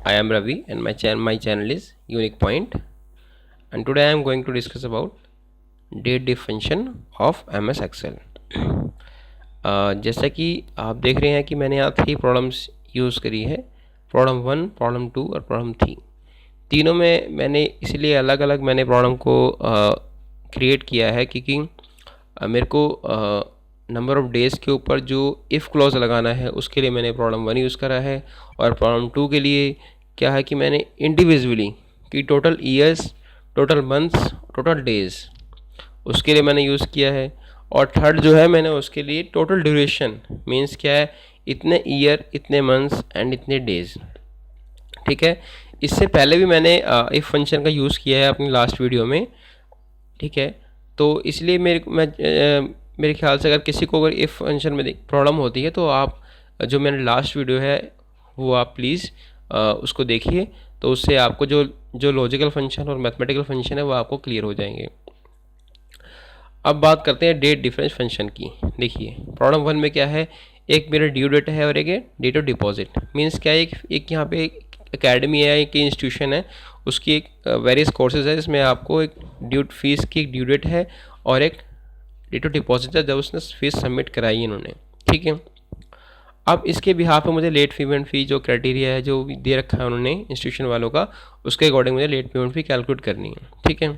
I am Ravi and my channel is Unique Point, and today I am going to discuss about date diff function of MS Excel. जैसा कि आप देख रहे हैं कि मैंने यहाँ 3 प्रॉब्लम्स यूज़ करी है, प्रॉब्लम 1, प्रॉब्लम 2 और प्रॉब्लम 3। तीनों में मैंने इसलिए अलग अलग मैंने प्रॉब्लम को क्रिएट किया है क्योंकि मेरे को नंबर ऑफ़ डेज़ के ऊपर जो इफ़ क्लॉज लगाना है उसके लिए मैंने प्रॉब्लम 1 यूज़ करा है, और प्रॉब्लम 2 के लिए क्या है कि मैंने इंडिविजुअली कि total years, total months, total days उसके लिए मैंने यूज़ किया है, और थर्ड जो है मैंने उसके लिए टोटल ड्यूरेशन मीन्स क्या है, इतने ईयर, इतने मंथ्स एंड इतने डेज़। ठीक है, इससे पहले भी मैंने इफ़ फंक्शन का यूज़ किया है अपनी लास्ट वीडियो में। ठीक है, तो इसलिए मेरे ख्याल से अगर किसी को अगर इफ़ फंक्शन में प्रॉब्लम होती है तो आप जो मैंने लास्ट वीडियो है वो आप प्लीज़ उसको देखिए, तो उससे आपको जो लॉजिकल फंक्शन और मैथमेटिकल फंक्शन है वो आपको क्लियर हो जाएंगे। अब बात करते हैं डेट डिफरेंस फंक्शन की। देखिए प्रॉब्लम 1 में क्या है, एक मेरा ड्यू डेट है और एक है डेट ऑफ डिपॉजिट। मीन्स क्या है, एक यहाँ पे एक एकेडमी है, एक इंस्टीट्यूशन है, उसकी एक वेरियस कोर्सेज है जिसमें आपको एक ड्यू फीस की एक ड्यू डेट है और एक डेट ऑफ डिपॉजिट है जब उसने फीस सबमिट कराई है इन्होंने। ठीक है, अब इसके बिहाफ पे मुझे लेट पेमेंट फ़ी जो क्राइटेरिया है जो दे रखा है उन्होंने इंस्टीट्यूशन वालों का, उसके अकॉर्डिंग मुझे लेट पेमेंट फ़ी कैलकुलेट करनी है। ठीक है,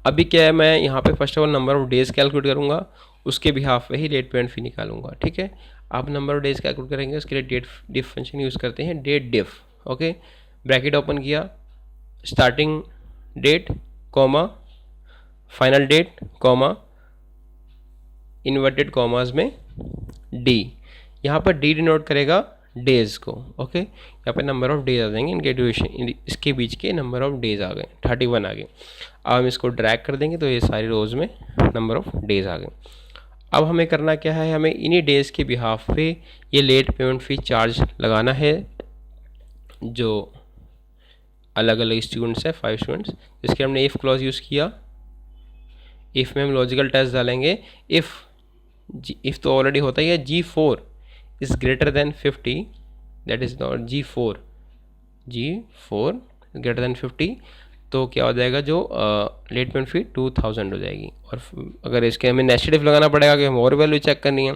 अभी क्या है, मैं यहाँ पे first of all number of days calculate करूँगा, उसके बिहाफ पे ही लेट पेमेंट फ़ी निकालूंगा। ठीक है, आप नंबर ऑफ डेज़ कैलकुलेट करेंगे, उसके लिए डेट डिफ फंक्शन यूज़ करते हैं, date diff. Okay, bracket open किया, starting date comma final date comma inverted commas में डी, यहाँ पर डी डिनोट करेगा डेज़ को। ओके, यहाँ पे नंबर ऑफ डेज आ जाएंगे, इनके ड्यूरेशन इसके बीच के नंबर ऑफ डेज आ गए, 31 आ गए। अब हम इसको ड्रैग कर देंगे तो ये सारी रोज़ में नंबर ऑफ डेज आ गए। अब हमें करना क्या है, हमें इन्हीं डेज़ के बिहाफ पे ये लेट पेमेंट फ़ी चार्ज लगाना है जो अलग अलग स्टूडेंट्स हैं, 5 स्टूडेंट्स, जिसके हमने इफ़ क्लॉज यूज़ किया। इफ़ में हम लॉजिकल टेस्ट डालेंगे, इफ़ तो ऑलरेडी होता ही है, G4 is greater than 50, that is not G4 greater than 50, तो क्या हो जाएगा, जो लेट पेमेंट फ़ी 2000 हो जाएगी। और अगर इसके हमें नेस्टेड इफ लगाना पड़ेगा कि हम और वैल्यू चेक करनी है,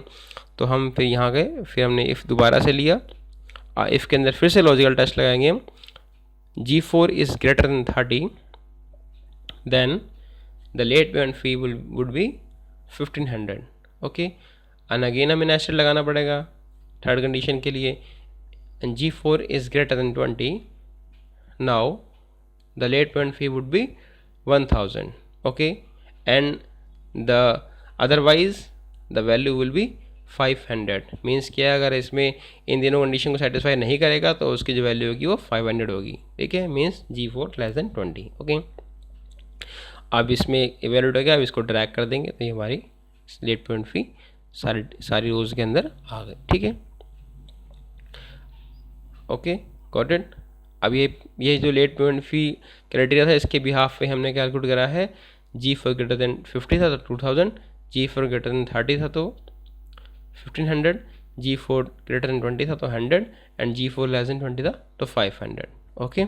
तो हम फिर यहाँ गए, फिर हमने इफ़ दोबारा से लिया, इफ़ के अंदर फिर से लॉजिकल टेस्ट लगाएंगे हम, G4 is greater than 30, then the late payment fee would be 1500। Okay, and again हमें नेस्टेड लगाना पड़ेगा थर्ड कंडीशन के लिए, and G4 is greater than 20, now the late payment fee would be 1000। okay, and the otherwise the value will be 500। Means क्या है, अगर इसमें इन दोनों कंडीशन को सेटिस्फाई नहीं करेगा तो उसकी जो वैल्यू होगी वो 500 होगी। ठीक है, means G4 less than 20। Okay, अब इसमें इवेल्यूट हो गया, अब इसको ड्रैग कर देंगे तो ये हमारी लेट पेमेंट फ़ी सारी रोज़ के अंदर आ गए। ठीक है, ओके, गॉट इट। अब ये जो लेट पेमेंट फ़ी क्राइटेरिया था इसके बिहाफ पे हमने कैलकुलेट करा है, G4 ग्रेटर देन 50 था तो 2000, G4 ग्रेटर देन 30 था तो 1500, G4 ग्रेटर देन 20 था तो 100, एंड G4 लेस देन 20 था तो 500। ओके,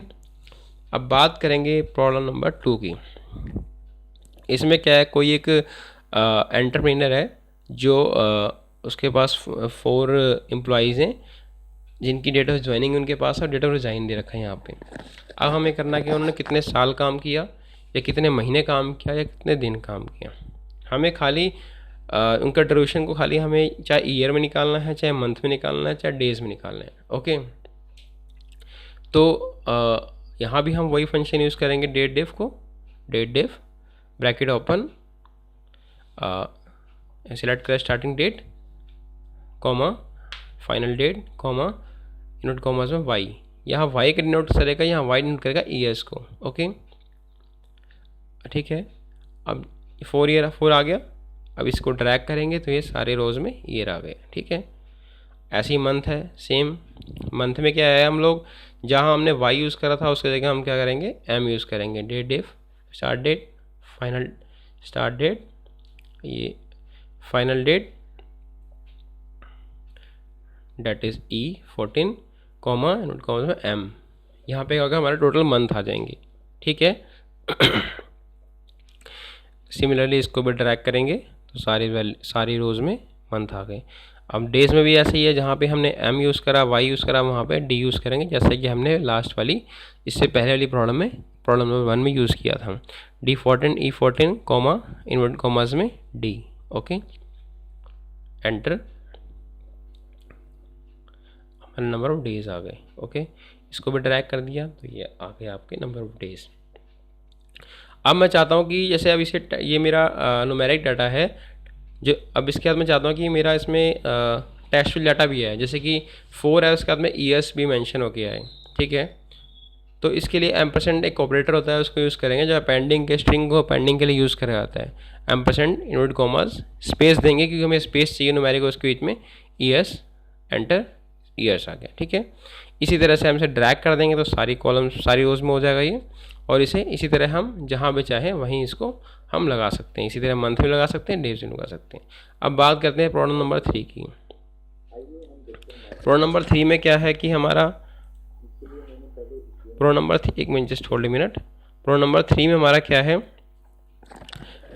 अब बात करेंगे प्रॉब्लम नंबर 2 की। इसमें क्या है, कोई एक एंटरप्रेन्योर है जो उसके पास 4 एम्प्लॉयज़ हैं जिनकी डेट ऑफ ज्वाइनिंग उनके पास और डेट ऑफ रिजाइन दे रखा है यहाँ पे। अब हमें करना क्या, उन्होंने कितने साल काम किया या कितने महीने काम किया या कितने दिन काम किया। हमें खाली उनका ड्यूरेशन को खाली हमें चाहे ईयर में निकालना है, चाहे मंथ में निकालना है, चाहे डेज़ में निकालना है। ओके, तो यहाँ भी हम वही फंक्शन यूज़ करेंगे, डेट डिफ को, डेट डिफ ब्रैकेट ओपन, सेलेक्ट करें starting date comma final date comma inverted commas में वाई, यहाँ वाई का डिनोट करेगा, यहाँ वाई डिनोट करेगा ईयर्स को। ओके, ठीक है, अब 4 आ गया, अब इसको ड्रैग करेंगे तो ये सारे रोज़ में ईयर आ गए। ठीक है, ऐसे ही मंथ है, सेम मंथ में क्या है, हम लोग जहाँ हमने वाई यूज़ करा था उसके जगह हम क्या करेंगे, एम यूज़ करेंगे, date diff start date final start date, ये final date date is E14 comma invert comma में एम, यहाँ पे होगा हमारा टोटल मंथ आ जाएंगे, ठीक है। सिमिलरली इसको भी ड्रैग करेंगे तो सारी रोज़ में मंथ आ गए। अब डेज़ में भी ऐसे ही है, जहाँ पे हमने एम यूज़ करा, वाई यूज़ करा, वहाँ पे डी यूज़ करेंगे, जैसे कि हमने लास्ट वाली इससे पहले वाली प्रॉब्लम नंबर 1 में यूज़ किया था। D14 E14 comma invert commas में डी, ओके, एंटर, हमारे नंबर ऑफ डेज आ गए, ओके। इसको भी ड्रैग कर दिया तो ये आ गए आपके नंबर ऑफ डेज। अब मैं चाहता हूँ कि जैसे अब इसे ये मेरा न्यूमेरिक डाटा है, जो अब इसके बाद मैं चाहता हूँ कि मेरा इसमें टेक्सचुअल डाटा भी है, जैसे कि 4 है, उसके बाद में ईयर्स भी मेंशन हो गया है, ठीक है। तो इसके लिए एम्परसेंड एक ऑपरेटर होता है, उसको यूज़ करेंगे, जो अपेंडिंग के स्ट्रिंग को अपेंडिंग के लिए यूज़ करा जाता है। एम्परसेंड इनवर्ट कॉमास स्पेस देंगे, क्योंकि हमें स्पेस चाहिए न्यूमेरिक उसके बीच में, ईयर्स, एंटर, ईयर्स आ गया, ठीक है। इसी तरह से हम इसे ड्रैग कर देंगे तो सारी कॉलम सारी रोज में हो जाएगा ये, और इसे इसी तरह हम जहाँ भी चाहें वहीं इसको हम लगा सकते हैं। इसी तरह मंथ में लगा सकते हैं, डेज में लगा सकते हैं। अब बात करते हैं प्रॉब्लम नंबर 3 की। प्रॉब्लम नंबर 3 में क्या है कि हमारा प्रॉब्लम नंबर 3, एक minute just hold a minute. Problem number 3 में हमारा क्या है,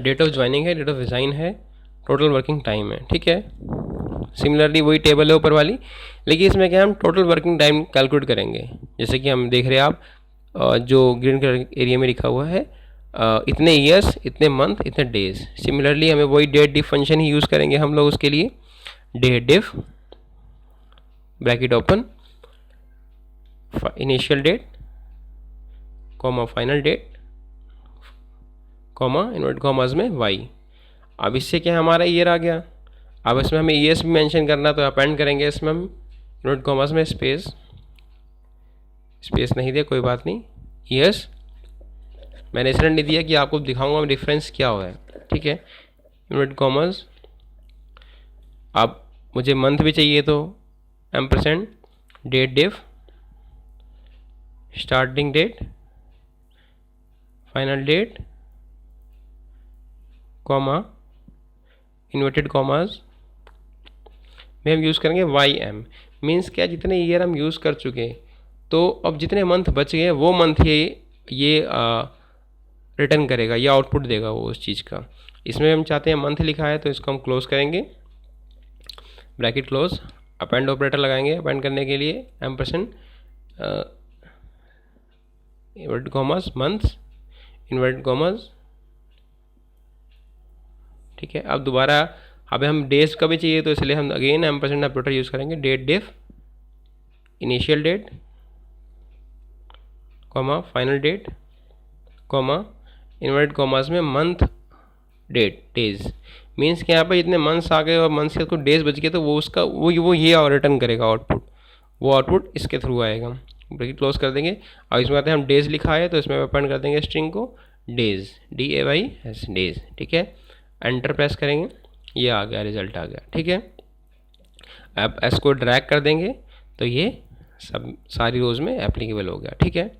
डेट ऑफ ज्वाइनिंग है, डेट ऑफ रिजाइन है, टोटल वर्किंग टाइम है, ठीक है। सिमिलरली वही टेबल है ऊपर वाली, लेकिन इसमें क्या हम टोटल वर्किंग टाइम कैलकुलेट करेंगे। जैसे कि हम देख रहे हैं आप जो ग्रीन कलर एरिया में लिखा हुआ है, इतने ईयर्स, इतने मंथ, इतने डेज। सिमिलरली हमें वही डेट डिफ फंक्शन ही यूज़ करेंगे हम लोग उसके लिए। डेट डिफ bracket open, initial date comma final date comma invert commas में वाई। अब इससे क्या हमारा ईयर आ गया। अब इसमें हमें ईयर्स भी मेंशन करना, तो अपेंड करेंगे इसमें हम इनवर्ट कॉमास में स्पेस नहीं दिया, कोई बात नहीं, ईयर्स मैंने इसलिए नहीं दिया कि आपको दिखाऊंगा डिफरेंस क्या हुआ है, ठीक है। इनवर्ट कॉमास, अब मुझे मंथ भी चाहिए तो ampersand date dif starting date final date comma inverted commas में हम यूज़ करेंगे वाई एम। मीन्स क्या, जितने ईयर हम यूज़ कर चुके तो अब जितने मंथ बच गए वो मंथ ये रिटर्न करेगा, ये आउटपुट देगा वो उस चीज़ का। इसमें हम चाहते हैं मंथ लिखा है तो इसको हम क्लोज करेंगे, ब्रैकेट क्लोज, अपेंड ऑपरेटर लगाएंगे अपेंड करने के लिए, ampersand inverted commas months inverted commas, ठीक है। अब दोबारा अब हम डेज का भी चाहिए तो इसलिए हम अगेन एम्परसेंड ऑपरेटर यूज़ करेंगे, date dif initial date comma final date comma inverted commas में मंथ डेट डेज। मीन्स कि यहाँ पर इतने मंथ्स आ गए और मंथ्स के कुछ डेज बच गए तो वो उसका वो ये रिटर्न करेगा आउटपुट, वो आउटपुट इसके थ्रू आएगा। ब्रैकेट क्लोज कर देंगे। अब इसमें आते हैं हम डेज लिखा है तो इसमें अपेंड कर देंगे स्ट्रिंग को डेज, DAYS डेज, ठीक है। एंटर प्रेस करेंगे, ये आ गया, रिजल्ट आ गया, ठीक है। अब एस को ड्रैग कर देंगे तो ये सब सारी रोज में एप्लीकेबल हो गया, ठीक है।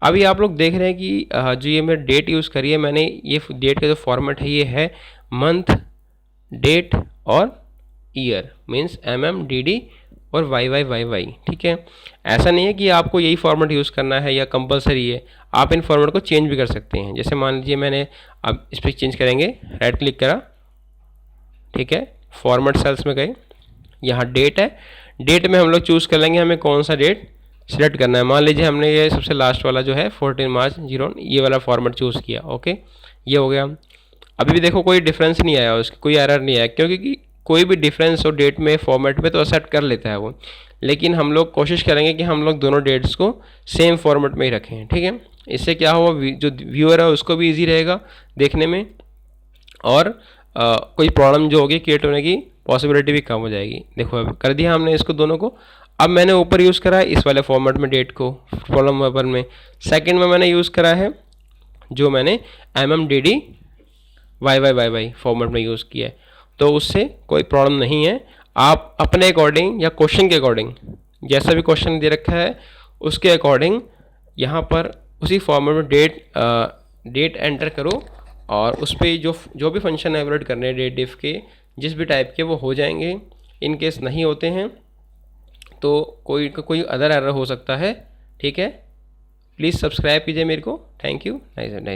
अभी आप लोग देख रहे हैं कि जो ये मैं डेट यूज़ करी है मैंने, ये डेट का जो फॉर्मेट है ये है मंथ, डेट और ईयर, मीन्स MMDD और YYYY, ठीक है। ऐसा नहीं है कि आपको यही फॉर्मेट यूज़ करना है या कंपलसरी है, आप इन फॉर्मेट को चेंज भी कर सकते हैं। जैसे मान लीजिए मैंने अब इस पर चेंज करेंगे, राइट क्लिक करा, ठीक है, फॉर्मेट सेल्स में गए, यहाँ डेट है, डेट में हम लोग चूज़ कर लेंगे हमें कौन सा डेट सिलेक्ट करना है। मान लीजिए हमने ये सबसे लास्ट वाला जो है 14 मार्च 01 ये वाला फॉर्मेट चूज़ किया, ओके, ये हो गया। अभी भी देखो कोई डिफरेंस नहीं आया, उसकी कोई एरर नहीं आया, क्योंकि कोई भी डिफरेंस हो डेट में फॉर्मेट में तो एक्सेप्ट कर लेता है वो, लेकिन हम लोग कोशिश करेंगे कि हम लोग दोनों डेट्स को सेम फॉर्मेट में ही रखें, ठीक है। इससे क्या हुआ, जो व्यूअर है उसको भी ईजी रहेगा देखने में, और कोई प्रॉब्लम जो होगी क्रिएट होने की पॉसिबिलिटी भी कम हो जाएगी। देखो अब कर दिया हमने इसको दोनों को। अब मैंने ऊपर यूज़ करा है इस वाले फॉर्मेट में डेट को, प्रॉब्लम वन में। सेकंड में मैंने यूज़ करा है जो मैंने MMDD YYYY फॉर्मेट में यूज़ किया है, तो उससे कोई प्रॉब्लम नहीं है। आप अपने अकॉर्डिंग या क्वेश्चन के अकॉर्डिंग, जैसा भी क्वेश्चन दे रखा है उसके अकॉर्डिंग यहाँ पर उसी फॉर्मेट में डेट एंटर करो, और उस पर जो भी फंक्शन एवरेट करने हैं डेट डिफ के जिस भी टाइप के वो हो जाएंगे। इन केस नहीं होते हैं तो कोई अदर एरर हो सकता है, ठीक है। प्लीज़ सब्सक्राइब कीजिए मेरे को। Thank you. Nice nice.